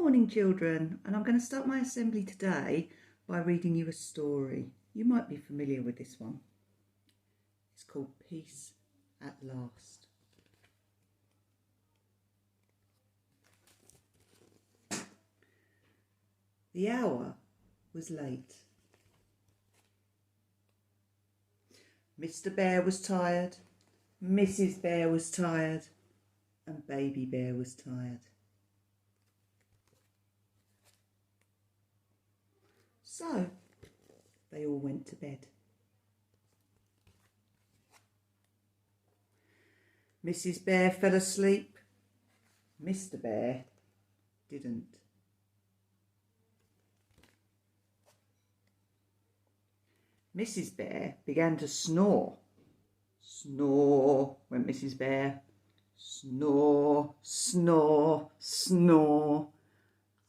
morning, children, and I'm going to start my assembly today by reading you a story. You might be familiar with this one. It's called Peace at Last. The hour was late. Mr. Bear was tired, Mrs. Bear was tired, and Baby Bear was tired. So they all went to bed. Mrs. Bear fell asleep. Mr. Bear didn't. Mrs. Bear began to snore. Snore, went Mrs. Bear. Snore, snore, snore.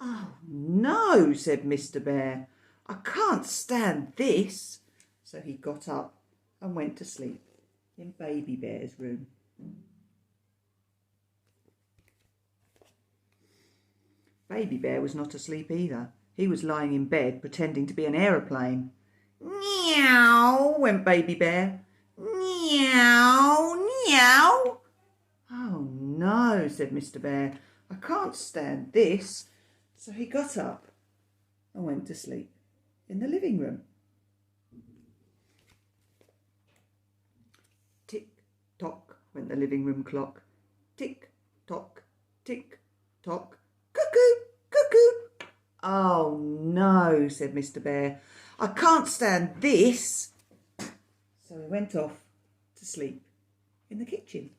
Oh no, said Mr. Bear. I can't stand this. So he got up and went to sleep in Baby Bear's room. Baby Bear was not asleep either. He was lying in bed pretending to be an aeroplane. Meow, went Baby Bear. Meow, meow. Oh no, said Mr. Bear. I can't stand this. So he got up and went to sleep in the living room. Tick tock went the living room clock. Tick tock, tick tock. Cuckoo, cuckoo. Oh no, said Mr. Bear. I can't stand this. So he went off to sleep in the kitchen.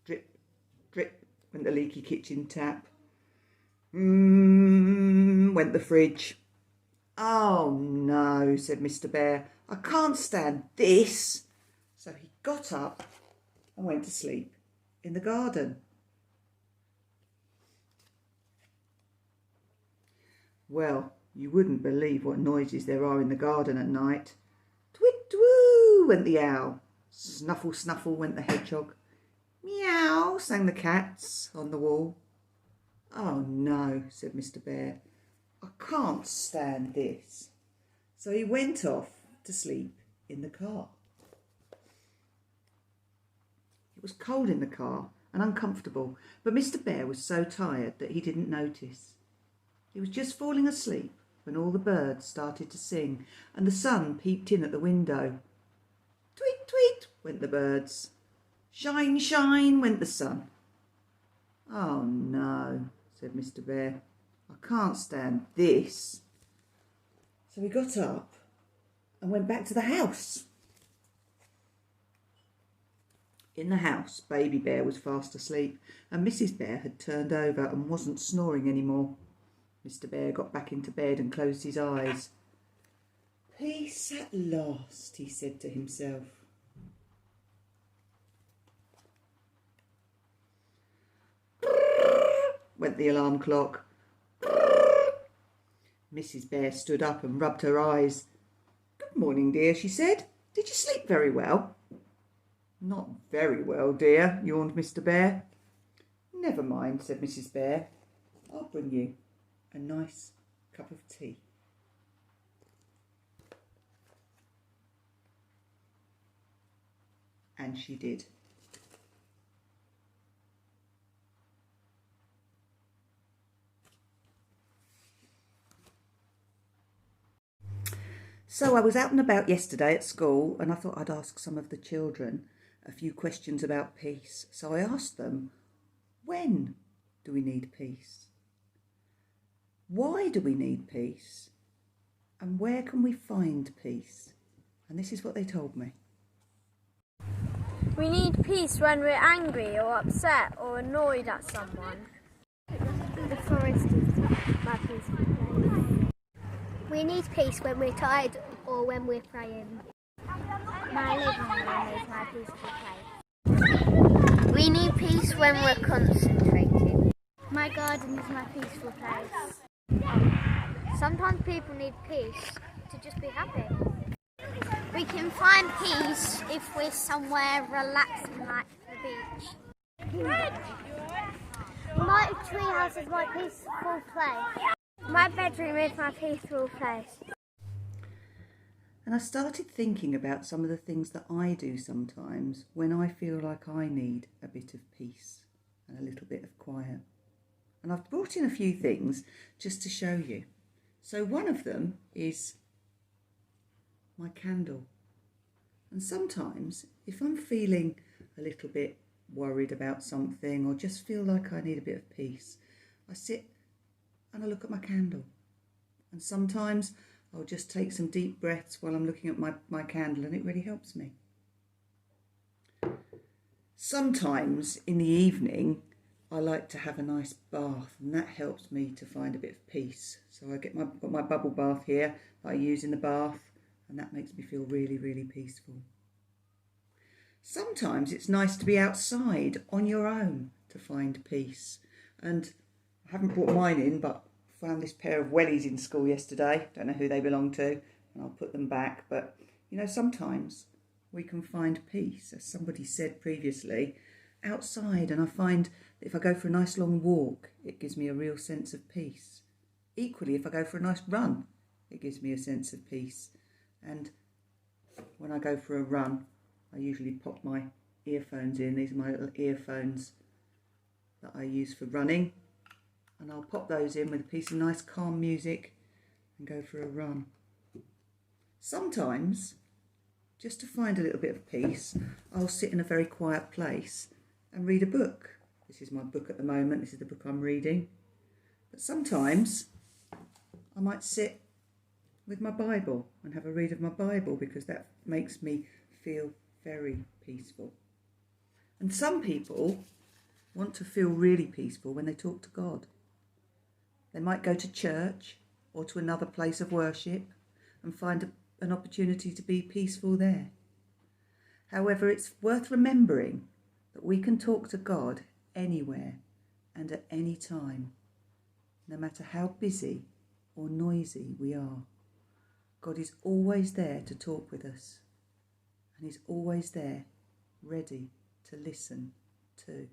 Drip, drip went the leaky kitchen tap. Went the fridge. Oh no, said Mr. Bear. I can't stand this. So he got up and went to sleep in the garden. Well, you wouldn't believe what noises there are in the garden at night. Twit-twoo went the owl. Snuffle, snuffle went the hedgehog. Meow sang the cats on the wall. Oh no, said Mr. Bear. I can't stand this. So he went off to sleep in the car. It was cold in the car and uncomfortable, but Mr. Bear was so tired that he didn't notice. He was just falling asleep when all the birds started to sing and the sun peeped in at the window. Tweet, tweet went the birds. Shine, shine went the sun. Oh no, said Mr. Bear. I can't stand this. So he got up and went back to the house. In the house, Baby Bear was fast asleep and Mrs. Bear had turned over and wasn't snoring anymore. Mr. Bear got back into bed and closed his eyes. Peace at last, he said to himself. Went the alarm clock. Mrs. Bear stood up and rubbed her eyes. Good morning, dear, she said. Did you sleep very well? Not very well, dear, yawned Mr. Bear. Never mind, said Mrs. Bear. I'll bring you a nice cup of tea. And she did. So I was out and about yesterday at school and I thought I'd ask some of the children a few questions about peace. So I asked them, when do we need peace? Why do we need peace? And where can we find peace? And this is what they told me. We need peace when we're angry or upset or annoyed at someone. The forest is my peaceful place. We need peace when we're tired or when we're praying. My living room is my peaceful place. We need peace when we're concentrating. My garden is my peaceful place. Sometimes people need peace to just be happy. We can find peace if we're somewhere relaxing like the beach. My treehouse is my peaceful place. My bedroom is my peaceful place. And I started thinking about some of the things that I do sometimes when I feel like I need a bit of peace and a little bit of quiet. And I've brought in a few things just to show you. So one of them is my candle. And sometimes if I'm feeling a little bit worried about something or just feel like I need a bit of peace, I sit and I look at my candle. And sometimes I'll just take some deep breaths while I'm looking at my candle, and it really helps me. Sometimes in the evening I like to have a nice bath, and that helps me to find a bit of peace. So I got my bubble bath here that I use in the bath, and that makes me feel really, really peaceful. Sometimes it's nice to be outside on your own to find peace. And I haven't brought mine in, but found this pair of wellies in school yesterday. Don't know who they belong to, and I'll put them back. But, you know, sometimes we can find peace, as somebody said previously, outside. And I find that if I go for a nice long walk, it gives me a real sense of peace. Equally, if I go for a nice run, it gives me a sense of peace. And when I go for a run, I usually pop my earphones in. These are my little earphones that I use for running. And I'll pop those in with a piece of nice calm music and go for a run. Sometimes, just to find a little bit of peace, I'll sit in a very quiet place and read a book. This is my book at the moment. This is the book I'm reading. But sometimes I might sit with my Bible and have a read of my Bible, because that makes me feel very peaceful. And some people want to feel really peaceful when they talk to God. They might go to church or to another place of worship and find an opportunity to be peaceful there. However, it's worth remembering that we can talk to God anywhere and at any time, no matter how busy or noisy we are. God is always there to talk with us, and He's always there, ready to listen too.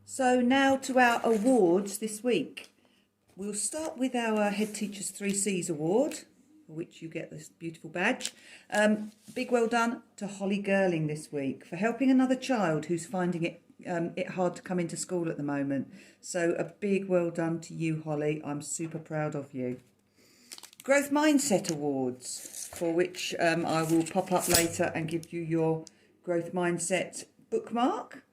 So now to our awards this week. We'll start with our Head Teachers 3Cs award, for which you get this beautiful badge. Big well done to Holly Girling this week for helping another child who's finding it hard to come into school at the moment. So a big well done to you, Holly. I'm super proud of you. Growth Mindset Awards, for which I will pop up later and give you your Growth Mindset bookmark.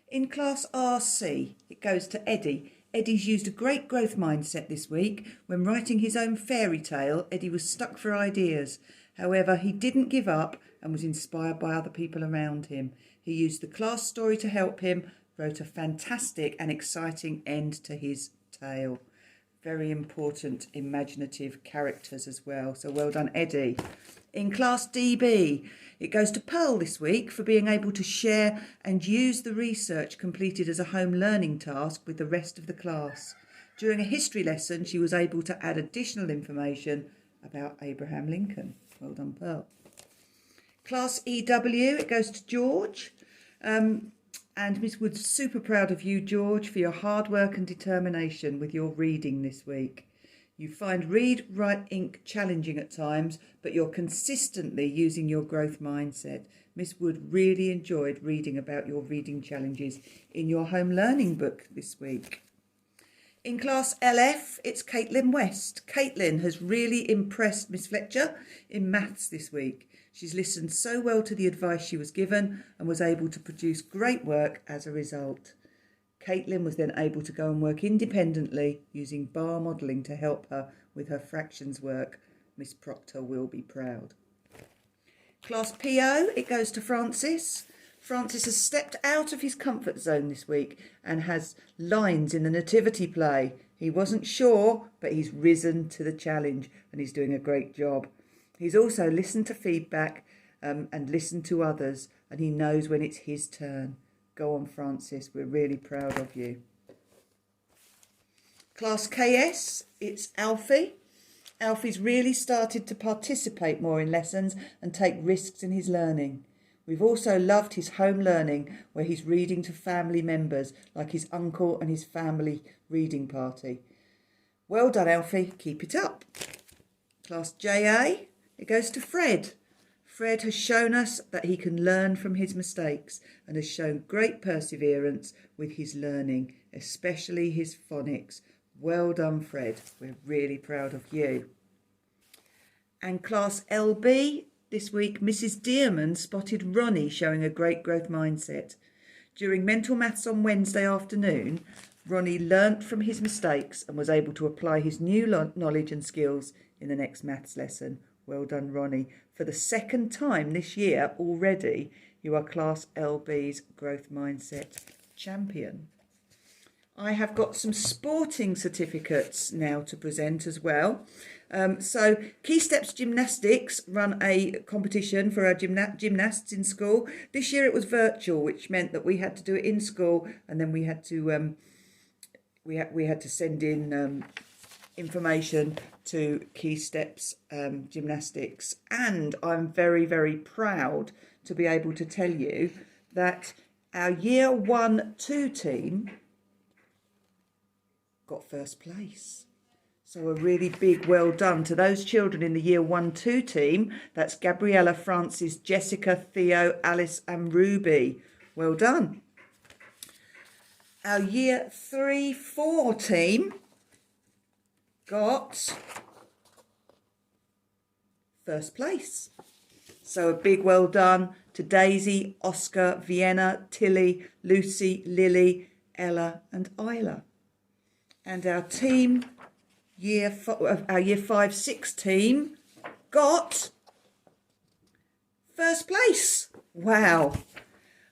In Class RC, it goes to Eddie. Eddie's used a great growth mindset this week. When writing his own fairy tale, Eddie was stuck for ideas. However, he didn't give up and was inspired by other people around him. He used the class story to help him, wrote a fantastic and exciting end to his tale. Very important imaginative characters as well. So well done, Eddie. In Class DB, it goes to Pearl this week for being able to share and use the research completed as a home learning task with the rest of the class. During a history lesson, she was able to add additional information about Abraham Lincoln. Well done, Pearl. Class EW, it goes to George. And Miss Wood's super proud of you, George, for your hard work and determination with your reading this week. You find read, write, ink challenging at times, but you're consistently using your growth mindset. Miss Wood really enjoyed reading about your reading challenges in your home learning book this week. In Class LF, it's Caitlin West. Caitlin has really impressed Miss Fletcher in maths this week. She's listened so well to the advice she was given and was able to produce great work as a result. Caitlin was then able to go and work independently using bar modelling to help her with her fractions work. Miss Proctor will be proud. Class PO, it goes to Francis. Francis has stepped out of his comfort zone this week and has lines in the nativity play. He wasn't sure, but he's risen to the challenge and he's doing a great job. He's also listened to feedback and listened to others, and he knows when it's his turn. Go on, Francis. We're really proud of you. Class KS, it's Alfie. Alfie's really started to participate more in lessons and take risks in his learning. We've also loved his home learning, where he's reading to family members, like his uncle and his family reading party. Well done, Alfie. Keep it up. Class JA, it goes to Fred. Fred has shown us that he can learn from his mistakes and has shown great perseverance with his learning, especially his phonics. Well done, Fred. We're really proud of you. And Class LB, this week, Mrs. Dearman spotted Ronnie showing a great growth mindset. During mental maths on Wednesday afternoon, Ronnie learnt from his mistakes and was able to apply his new knowledge and skills in the next maths lesson. Well done, Ronnie. For the second time this year already, you are Class LB's growth mindset champion. I have got some sporting certificates now to present as well. So Key Steps Gymnastics run a competition for our gymnasts in school. This year it was virtual, which meant that we had to do it in school, and then we had to we had to send in information to Key Steps Gymnastics. And I'm very, very proud to be able to tell you that our Year 1-2 team got first place. So a really big well done to those children in the Year 1-2 team. That's Gabriella, Francis, Jessica, Theo, Alice and Ruby. Well done. Our Year 3-4 team got first place. So a big well done to Daisy, Oscar, Vienna, Tilly, Lucy, Lily, Ella and Isla. And our team, our Year 5-6 team got first place. Wow.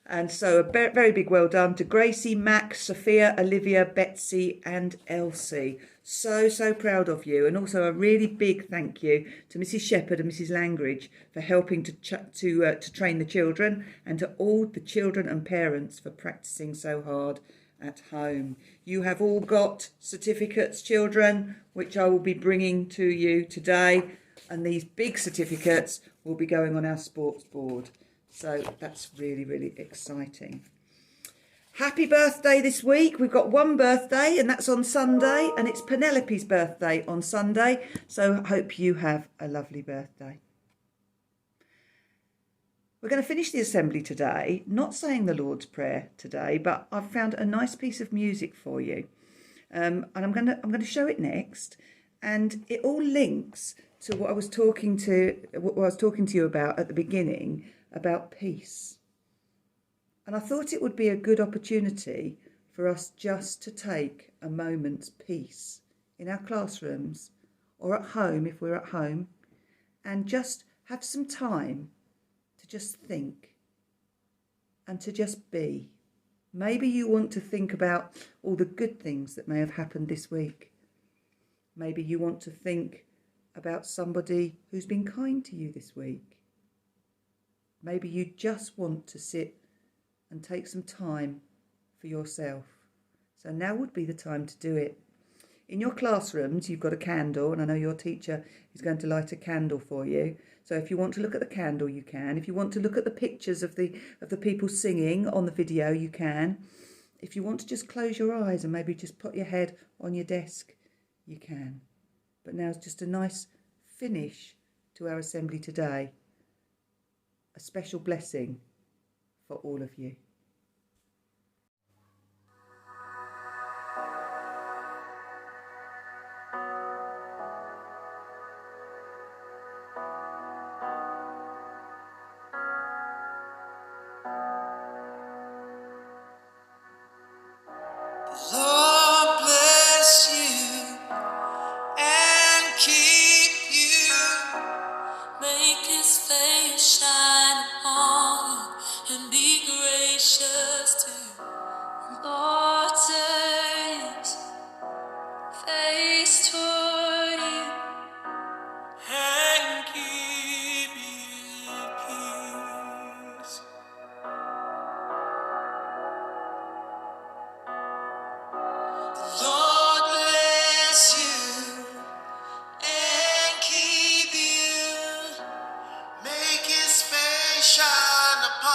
And so a very big well done to Gracie, Max, Sophia, Olivia, Betsy and Elsie. So proud of you. And also a really big thank you to Mrs. Shepherd and Mrs. Langridge for helping to train the children, and to all the children and parents for practising so hard at home. You have all got certificates, children, which I will be bringing to you today. And these big certificates will be going on our sports board. So that's really, really exciting. Happy birthday this week. We've got one birthday, and that's on Sunday, and it's Penelope's birthday on Sunday. So I hope you have a lovely birthday. We're going to finish the assembly today, not saying the Lord's Prayer today, but I've found a nice piece of music for you. And I'm going to show it next, and it all links to what I was talking to you about at the beginning, about peace. And I thought it would be a good opportunity for us just to take a moment's peace in our classrooms or at home if we're at home, and just have some time to just think and to just be. Maybe you want to think about all the good things that may have happened this week. Maybe you want to think about somebody who's been kind to you this week. Maybe you just want to sit and take some time for yourself. So now would be the time to do it. In your classrooms, you've got a candle, and I know your teacher is going to light a candle for you. So if you want to look at the candle, you can. If you want to look at the pictures of the people singing on the video, you can. If you want to just close your eyes and maybe just put your head on your desk, you can. But now's just a nice finish to our assembly today. A special blessing for all of you. Lord bless you and keep you. Make his face shine upon you and be gracious to you. Lord turn his face toward you and give you peace. Lord bless you and keep you. Make his face shine upon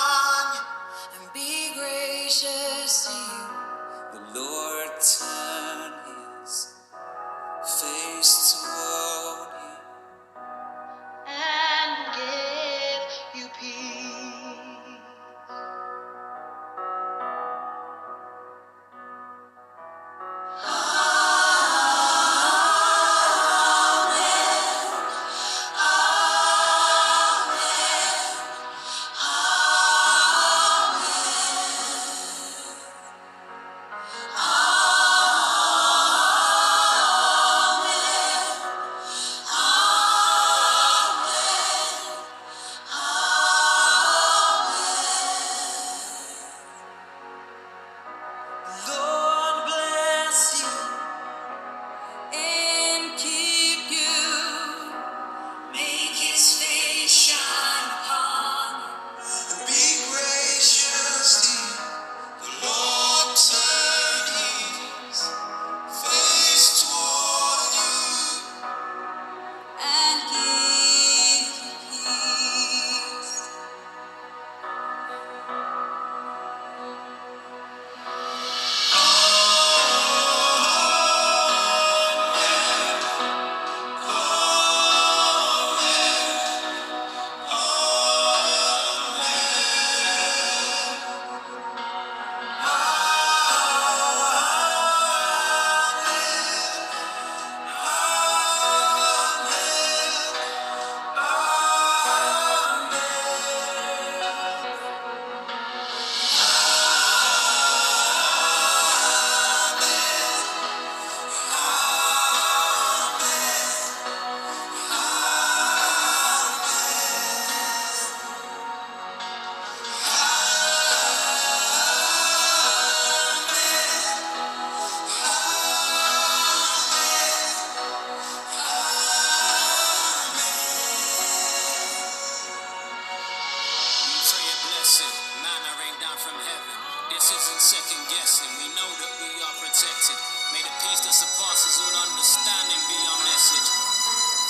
second guessing. We know that we are protected. May the peace that surpasses all understanding be our message.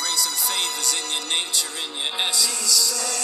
Grace and favors in your nature, in your essence.